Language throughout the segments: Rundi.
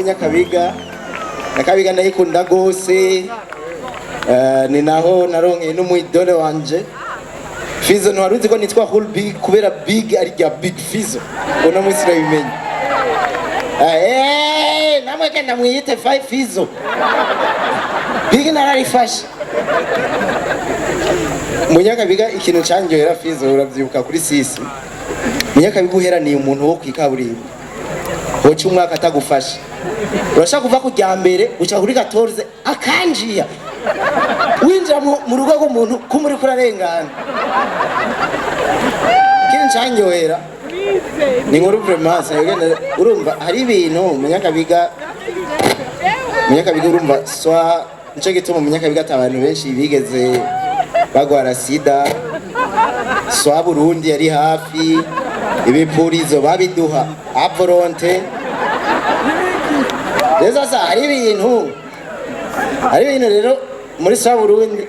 Nyakabiga. Nyakabiga ndayikunda gose. Ni naho naronke n'umwidole wanje. Fizo ntiwaruzi ko nitwa Whole Big kubera Big ari rya Big Fizo. Uno munsi nabimenye. Namwe kenda mwiyite 5 Fizo. Big nararifashe. Munyakabiga ikintu canjohera Fizo uravyibuka kuri sisi. Munyakabiga uheraniye umuntu wo kwikaburimbo. Hoca umwaka atagufasha. Urashaka kuva ku rya mbere uca kuri 14 akanjiya. Winjira mu rugo rw'umuntu kumuri kurarengana. Ikintu canjohera ni nkuru vraiment urumva hari ibintu Munyakabiga urumva swa nico gituma Munyakabiga atabantu benshi bigeze bagwara sida swa Burundi yari hafi ibipurizo babiduha avolonte reza sa hari ibintu rero muri swa Burundi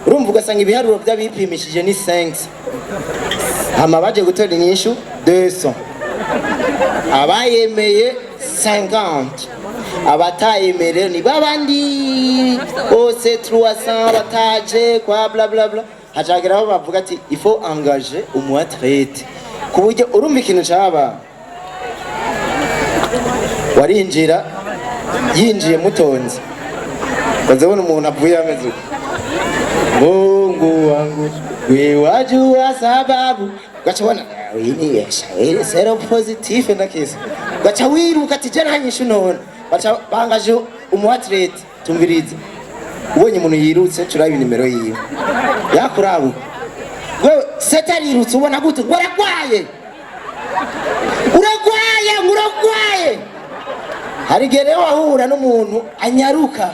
urumva ugasanga ibiharuro by'abipimishije ni 5 hama baje gutora inyishu 200 abayemeye 50 abatayemere ni babandi bose 300 bataje kwa bla bla bla hajageraho bavuga ati il faut engager umuatlete kuburyo urumva ikintu caba warinjira yinjiye mutonze bazabona umuntu avuye ameze Mungu wangu we wajua sababu gacha wana ini yesha zero positive ndakese gacha wiruka ati je nanyishu none gacha bangaje umuatlete tumvirize ubonye umuntu yirutse turabe nimero yiwe yakurabu wewe setarirutse ubona gute uragwaye hari gere wahura n'umuntu anyaruka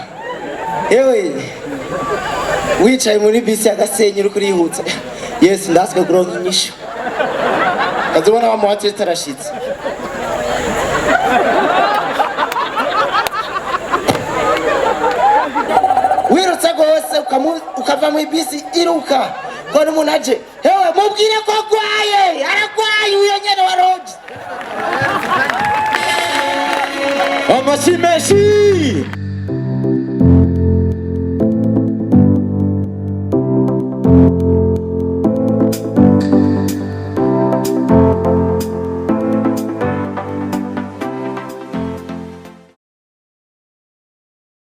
yewe wicaye muri bisi agasenyi uri kurihutsa Yesu ndaswe kuronka inyishu azobona wa muhatse tarashitse wirutse gose ukava mu bisi iruka ko n'umuntu aje hewe mubwire ko aragwaye uyo nyene waroje Amashi meshi